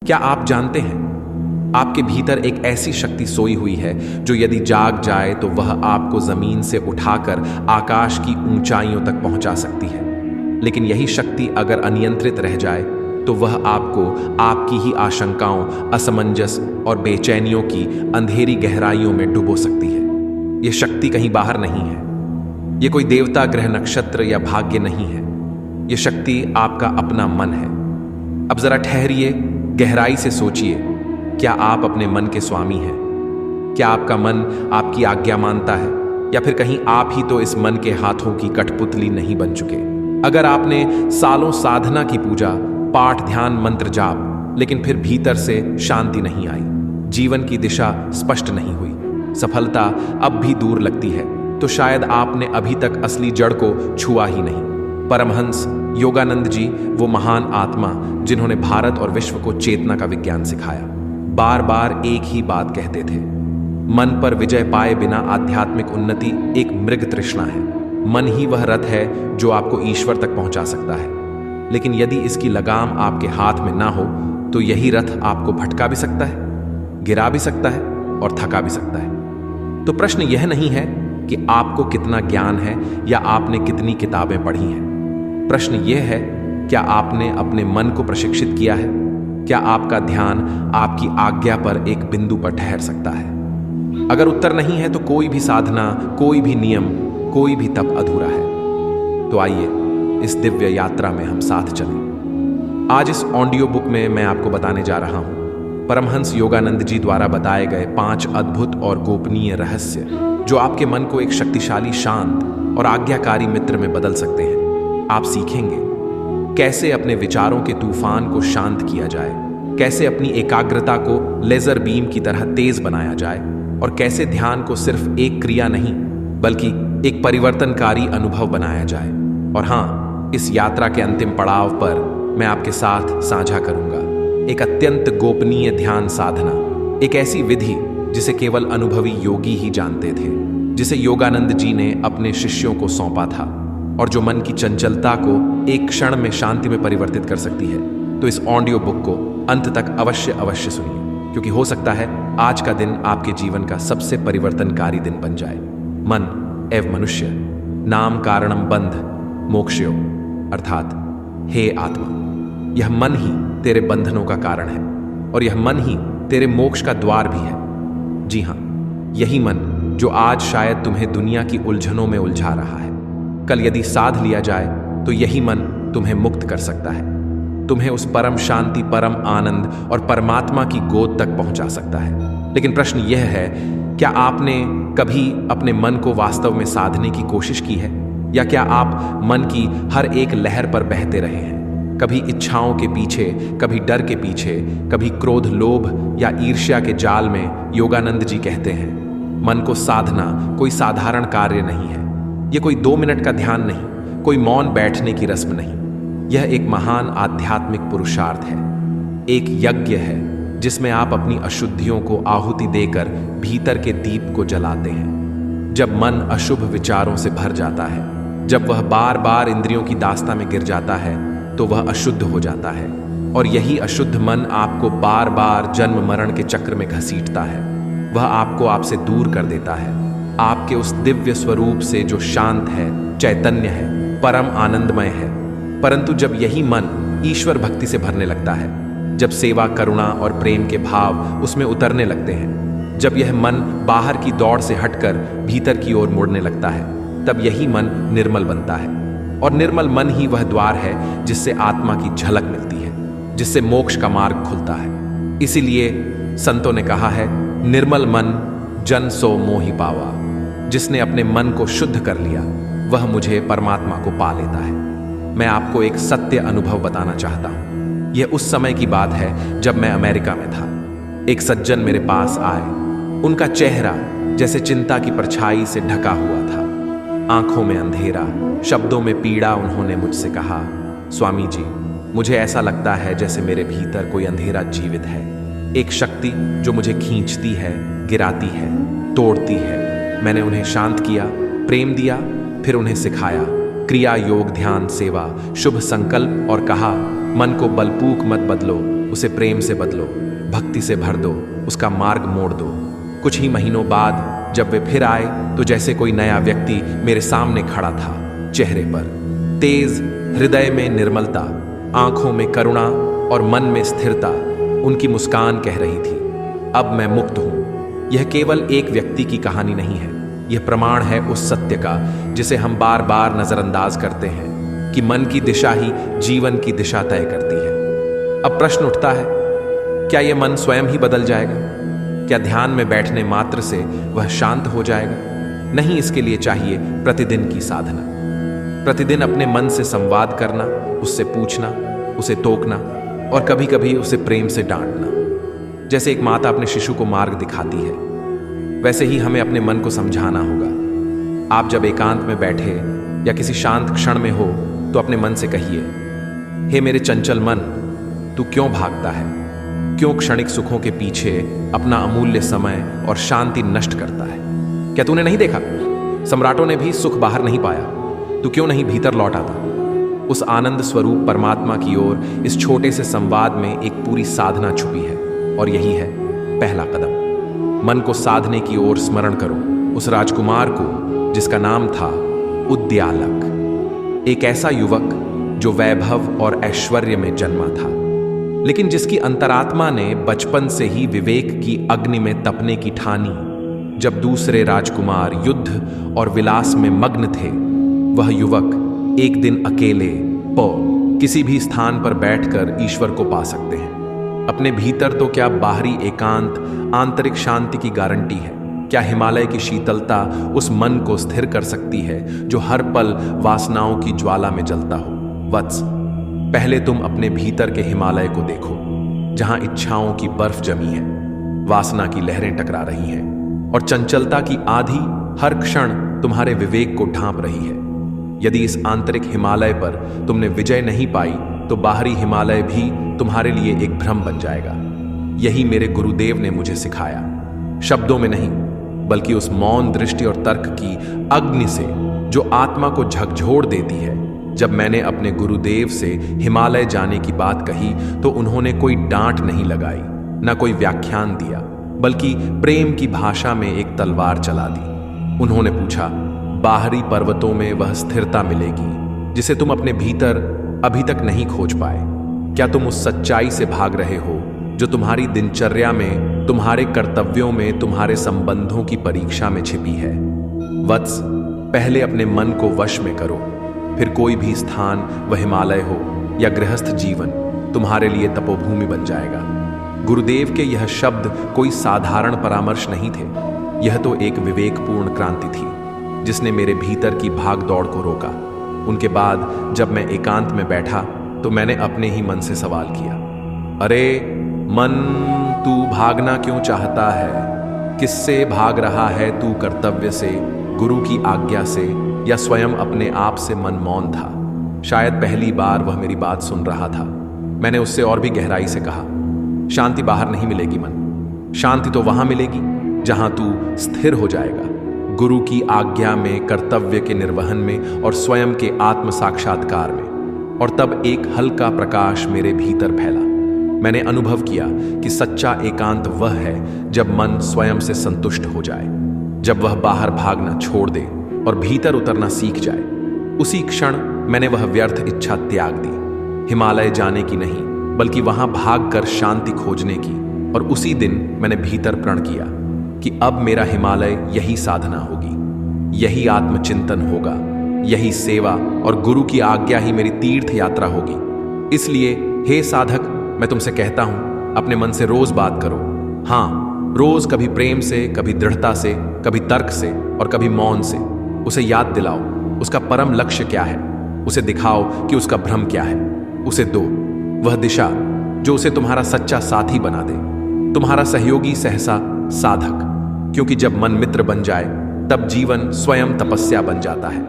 क्या आप जानते हैं, आपके भीतर एक ऐसी शक्ति सोई हुई है जो यदि जाग जाए तो वह आपको जमीन से उठाकर आकाश की ऊंचाइयों तक पहुंचा सकती है। लेकिन यही शक्ति अगर अनियंत्रित रह जाए तो वह आपको आपकी ही आशंकाओं, असमंजस और बेचैनियों की अंधेरी गहराइयों में डुबो सकती है। यह शक्ति कहीं बाहर नहीं है। यह कोई देवता, ग्रह, नक्षत्र या भाग्य नहीं है। यह शक्ति आपका अपना मन है। अब जरा ठहरिए, गहराई से सोचिए, क्या आप अपने मन के स्वामी हैं? क्या आपका मन आपकी आज्ञा मानता है, या फिर कहीं आप ही तो इस मन के हाथों की कठपुतली नहीं बन चुके? अगर आपने सालों साधना की पूजा, पाठ, ध्यान, मंत्र जाप, लेकिन फिर भीतर से शांति नहीं आई, जीवन की दिशा स्पष्ट नहीं हुई, सफलता अब भी दूर लगती है, तो शायद आपने अभी तक असली जड़ को छुआ ही नहीं। परमहंस योगानंद जी, वो महान आत्मा जिन्होंने भारत और विश्व को चेतना का विज्ञान सिखाया, बार बार एक ही बात कहते थे, मन पर विजय पाए बिना आध्यात्मिक उन्नति एक मृग तृष्णा है। मन ही वह रथ है जो आपको ईश्वर तक पहुंचा सकता है, लेकिन यदि इसकी लगाम आपके हाथ में ना हो तो यही रथ आपको भटका भी सकता है, गिरा भी सकता है और थका भी सकता है। तो प्रश्न यह नहीं है कि आपको कितना ज्ञान है या आपने कितनी किताबें पढ़ी हैं। प्रश्न यह है, क्या आपने अपने मन को प्रशिक्षित किया है? क्या आपका ध्यान आपकी आज्ञा पर एक बिंदु पर ठहर सकता है? अगर उत्तर नहीं है तो कोई भी साधना, कोई भी नियम, कोई भी तप अधूरा है। तो आइए इस दिव्य यात्रा में हम साथ चलें। आज इस ऑडियो बुक में मैं आपको बताने जा रहा हूं परमहंस योगानंद जी द्वारा बताए गए 5 अद्भुत और गोपनीय रहस्य जो आपके मन को एक शक्तिशाली, शांत और आज्ञाकारी मित्र में बदल सकते हैं। आप सीखेंगे कैसे अपने विचारों के तूफान को शांत किया जाए, कैसे अपनी एकाग्रता को लेजर बीम की तरह तेज बनाया जाए, और कैसे ध्यान को सिर्फ एक क्रिया नहीं बल्कि एक परिवर्तनकारी अनुभव बनाया जाए। और हाँ, इस यात्रा के अंतिम पड़ाव पर मैं आपके साथ साझा करूंगा एक अत्यंत गोपनीय ध्यान साधना, एक ऐसी विधि जिसे केवल अनुभवी योगी ही जानते थे, जिसे योगानंद जी ने अपने शिष्यों को सौंपा था, और जो मन की चंचलता को एक क्षण में शांति में परिवर्तित कर सकती है। तो इस ऑडियो बुक को अंत तक अवश्य सुनिए, क्योंकि हो सकता है आज का दिन आपके जीवन का सबसे परिवर्तनकारी दिन बन जाए। मन एवं मनुष्य नाम कारणम बंध मोक्षयो, अर्थात हे आत्मा, यह मन ही तेरे बंधनों का कारण है और यह मन ही तेरे मोक्ष का द्वार भी है। जी हाँ, यही मन जो आज शायद तुम्हें दुनिया की उलझनों में उलझा रहा है, कल यदि साध लिया जाए तो यही मन तुम्हें मुक्त कर सकता है, तुम्हें उस परम शांति, परम आनंद और परमात्मा की गोद तक पहुंचा सकता है। लेकिन प्रश्न यह है, क्या आपने कभी अपने मन को वास्तव में साधने की कोशिश की है, या क्या आप मन की हर एक लहर पर बहते रहे हैं? कभी इच्छाओं के पीछे, कभी डर के पीछे, कभी क्रोध, लोभ या ईर्ष्या के जाल में। योगानंद जी कहते हैं, मन को साधना कोई साधारण कार्य नहीं है। यह कोई 2 मिनट का ध्यान नहीं, कोई मौन बैठने की रस्म नहीं। यह एक महान आध्यात्मिक पुरुषार्थ है, एक यज्ञ है जिसमें आप अपनी अशुद्धियों को आहुति देकर भीतर के दीप को जलाते हैं। जब मन अशुभ विचारों से भर जाता है, जब वह बार बार इंद्रियों की दास्ता में गिर जाता है, तो वह अशुद्ध हो जाता है, और यही अशुद्ध मन आपको बार बार जन्म मरण के चक्र में घसीटता है। वह आपको आपसे दूर कर देता है, आपके उस दिव्य स्वरूप से जो शांत है, चैतन्य है, परम आनंदमय है। परंतु जब यही मन ईश्वर भक्ति से भरने लगता है, जब सेवा, करुणा और प्रेम के भाव उसमें उतरने लगते हैं, जब यह मन बाहर की दौड़ से हटकर भीतर की ओर मुड़ने लगता है, तब यही मन निर्मल बनता है। और निर्मल मन ही वह द्वार है जिससे आत्मा की झलक मिलती है, जिससे मोक्ष का मार्ग खुलता है। इसीलिए संतों ने कहा है, निर्मल मन जन सो मोहि पावा। जिसने अपने मन को शुद्ध कर लिया वह मुझे परमात्मा को पा लेता है। मैं आपको एक सत्य अनुभव बताना चाहता हूं। यह उस समय की बात है जब मैं अमेरिका में था। एक सज्जन मेरे पास आए। उनका चेहरा जैसे चिंता की परछाई से ढका हुआ था, आंखों में अंधेरा, शब्दों में पीड़ा। उन्होंने मुझसे कहा, स्वामी जी, मुझे ऐसा लगता है जैसे मेरे भीतर कोई अंधेरा जीवित है, एक शक्ति जो मुझे खींचती है, गिराती है, तोड़ती है। मैंने उन्हें शांत किया, प्रेम दिया, फिर उन्हें सिखाया क्रिया, योग, ध्यान, सेवा, शुभ संकल्प, और कहा मन को बलपूक मत बदलो, उसे प्रेम से बदलो, भक्ति से भर दो, उसका मार्ग मोड़ दो। कुछ ही महीनों बाद जब वे फिर आए तो जैसे कोई नया व्यक्ति मेरे सामने खड़ा था। चेहरे पर तेज, हृदय में निर्मलता, आंखों में करुणा और मन में स्थिरता। उनकी मुस्कान कह रही थी, अब मैं मुक्त हूं। यह केवल एक व्यक्ति की कहानी नहीं है, यह प्रमाण है उस सत्य का जिसे हम बार बार नजरअंदाज करते हैं कि मन की दिशा ही जीवन की दिशा तय करती है। अब प्रश्न उठता है, क्या यह मन स्वयं ही बदल जाएगा? क्या ध्यान में बैठने मात्र से वह शांत हो जाएगा? नहीं, इसके लिए चाहिए प्रतिदिन की साधना। प्रतिदिन अपने मन से संवाद करना, उससे पूछना, उसे टोकना और कभी कभी उसे प्रेम से डांटना। जैसे एक माता अपने शिशु को मार्ग दिखाती है, वैसे ही हमें अपने मन को समझाना होगा। आप जब एकांत में बैठे या किसी शांत क्षण में हो तो अपने मन से कहिए, हे मेरे चंचल मन, तू क्यों भागता है? क्यों क्षणिक सुखों के पीछे अपना अमूल्य समय और शांति नष्ट करता है? क्या तूने नहीं देखा, सम्राटों ने भी सुख बाहर नहीं पाया? तू क्यों नहीं भीतर लौट आता? उस आनंद स्वरूप परमात्मा की ओर इस छोटे से संवाद में एक पूरी साधना छुपी है, और यही है पहला कदम। मन को साधने की ओर स्मरण करो उस राजकुमार को जिसका नाम था उद्यालक, एक ऐसा युवक जो वैभव और ऐश्वर्य में जन्मा था, लेकिन जिसकी अंतरात्मा ने बचपन से ही विवेक की अग्नि में तपने की ठानी। जब दूसरे राजकुमार युद्ध और विलास में मग्न थे, वह युवक एक दिन अकेले किसी भी स्थान पर बैठकर ईश्वर को पा सकते हैं। अपने भीतर तो क्या बाहरी एकांत आंतरिक शांति की गारंटी है? क्या हिमालय की शीतलता उस मन को स्थिर कर सकती है जो हर पल वासनाओं की ज्वाला में जलता हो? वत्स, पहले तुम अपने भीतर के हिमालय को देखो, जहां इच्छाओं की बर्फ जमी है, वासना की लहरें टकरा रही हैं और चंचलता की आधी हर क्षण तुम्हारे विवेक को ढांप रही है। यदि इस आंतरिक हिमालय पर तुमने विजय नहीं पाई तो बाहरी हिमालय भी तुम्हारे लिए एक भ्रम बन जाएगा। यही मेरे गुरुदेव ने मुझे सिखाया, शब्दों में नहीं बल्कि उस मौन दृष्टि और तर्क की अग्नि से जो आत्मा को झकझोर देती है। जब मैंने अपने गुरुदेव से हिमालय जाने की बात कही तो उन्होंने कोई डांट नहीं लगाई, न कोई व्याख्यान दिया, बल्कि प्रेम की भाषा में एक तलवार चला दी। उन्होंने पूछा, बाहरी पर्वतों में वह स्थिरता मिलेगी जिसे तुम अपने भीतर अभी तक नहीं खोज पाए? क्या तुम उस सच्चाई से भाग रहे हो जो तुम्हारी दिनचर्या में, तुम्हारे कर्तव्यों में, तुम्हारे संबंधों की परीक्षा में छिपी है? वत्स, पहले अपने मन को वश में करो, फिर कोई भी स्थान, वह हिमालय हो या गृहस्थ जीवन, तुम्हारे लिए तपोभूमि बन जाएगा। गुरुदेव के यह शब्द कोई साधारण परामर्श नहीं थे, यह तो एक विवेकपूर्ण क्रांति थी जिसने मेरे भीतर की भाग दौड़ को रोका। उनके बाद जब मैं एकांत में बैठा तो मैंने अपने ही मन से सवाल किया, अरे मन, तू भागना क्यों चाहता है? किससे भाग रहा है तू? कर्तव्य से, गुरु की आज्ञा से, या स्वयं अपने आप से? मन मौन था। शायद पहली बार वह मेरी बात सुन रहा था। मैंने उससे और भी गहराई से कहा, शांति बाहर नहीं मिलेगी मन, शांति तो वहां मिलेगी जहां तू स्थिर हो जाएगा, गुरु की आज्ञा में, कर्तव्य के निर्वहन में और स्वयं के आत्म साक्षात्कार में। और तब एक हल्का प्रकाश मेरे भीतर फैला। मैंने अनुभव किया कि सच्चा एकांत वह है जब मन स्वयं से संतुष्ट हो जाए, जब वह बाहर भागना छोड़ दे और भीतर उतरना सीख जाए। उसी क्षण मैंने वह व्यर्थ इच्छा त्याग दी, हिमालय जाने की नहीं बल्कि वहां भागकर शांति खोजने की। और उसी दिन मैंने भीतर प्रण किया कि अब मेरा हिमालय यही साधना होगी, यही आत्मचिंतन होगा, यही सेवा और गुरु की आज्ञा ही मेरी तीर्थ यात्रा होगी। इसलिए हे साधक, मैं तुमसे कहता हूं, अपने मन से रोज बात करो। हां, रोज, कभी प्रेम से, कभी दृढ़ता से, कभी तर्क से और कभी मौन से। उसे याद दिलाओ उसका परम लक्ष्य क्या है, उसे दिखाओ कि उसका भ्रम क्या है, उसे दो वह दिशा जो उसे तुम्हारा सच्चा साथी बना दे, तुम्हारा सहयोगी, सहसा साधक। क्योंकि जब मन मित्र बन जाए तब जीवन स्वयं तपस्या बन जाता है।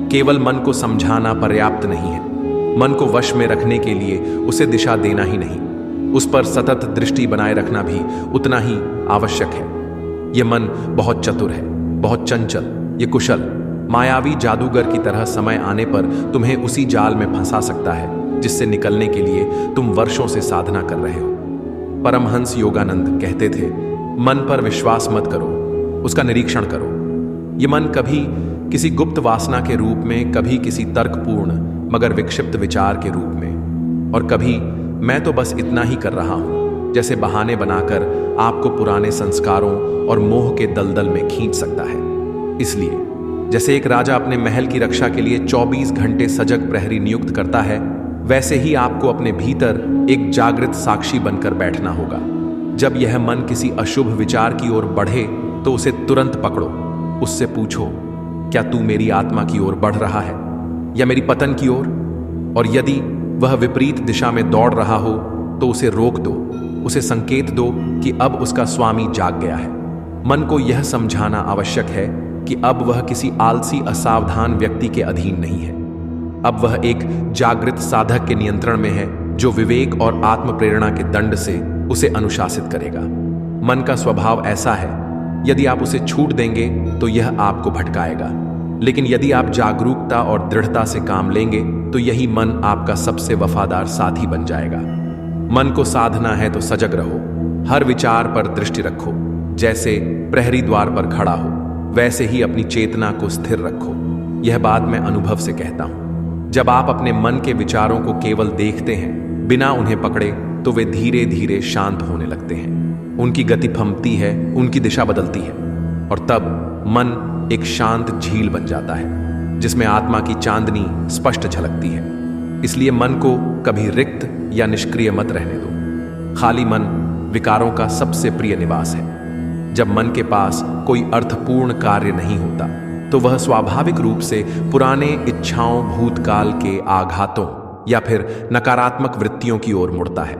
केवल मन को समझाना पर्याप्त नहीं है, मन को वश में रखने के लिए उसे दिशा देना ही नहीं, उस पर सतत दृष्टि बनाए रखना भी उतना ही आवश्यक है। यह मन बहुत चतुर है, बहुत चंचल, ये कुशल, मायावी जादूगर की तरह समय आने पर तुम्हें उसी जाल में फंसा सकता है जिससे निकलने के लिए तुम वर्षों से साधना कर रहे हो। परमहंस योगानंद कहते थे, मन पर विश्वास मत करो, उसका निरीक्षण करो। ये मन कभी किसी गुप्त वासना के रूप में, कभी किसी तर्कपूर्ण मगर विक्षिप्त विचार के रूप में, और कभी मैं तो बस इतना ही कर रहा हूं जैसे बहाने बनाकर आपको पुराने संस्कारों और मोह के दलदल में खींच सकता है। इसलिए जैसे एक राजा अपने महल की रक्षा के लिए 24 घंटे सजग प्रहरी नियुक्त करता है, वैसे ही आपको अपने भीतर एक जागृत साक्षी बनकर बैठना होगा। जब यह मन किसी अशुभ विचार की ओर बढ़े तो उसे तुरंत पकड़ो, उससे पूछो, क्या तू मेरी आत्मा की ओर बढ़ रहा है या मेरी पतन की ओर? और यदि वह विपरीत दिशा में दौड़ रहा हो तो उसे रोक दो, उसे संकेत दो कि अब उसका स्वामी जाग गया है। मन को यह समझाना आवश्यक है कि अब वह किसी आलसी असावधान व्यक्ति के अधीन नहीं है। अब वह एक जागृत साधक के नियंत्रण में है, जो विवेक और आत्म प्रेरणा के दंड से उसे अनुशासित करेगा। मन का स्वभाव ऐसा है, यदि आप उसे छूट देंगे तो यह आपको भटकाएगा, लेकिन यदि आप जागरूकता और दृढ़ता से काम लेंगे तो यही मन आपका सबसे वफादार साथी बन जाएगा। मन को साधना है तो सजग रहो, हर विचार पर दृष्टि रखो। जैसे प्रहरी द्वार पर खड़ा हो, वैसे ही अपनी चेतना को स्थिर रखो। यह बात मैं अनुभव से कहता हूं। जब आप अपने मन के विचारों को केवल देखते हैं, बिना उन्हें पकड़े, तो वे धीरे धीरे शांत होने लगते हैं। उनकी गति थमती है, उनकी दिशा बदलती है, और तब मन एक शांत झील बन जाता है जिसमें आत्मा की चांदनी स्पष्ट झलकती है। इसलिए मन को कभी रिक्त या निष्क्रिय मत रहने दो। खाली मन विकारों का सबसे प्रिय निवास है। जब मन के पास कोई अर्थपूर्ण कार्य नहीं होता तो वह स्वाभाविक रूप से पुराने इच्छाओं, भूतकाल के आघातों या फिर नकारात्मक वृत्तियों की ओर मुड़ता है।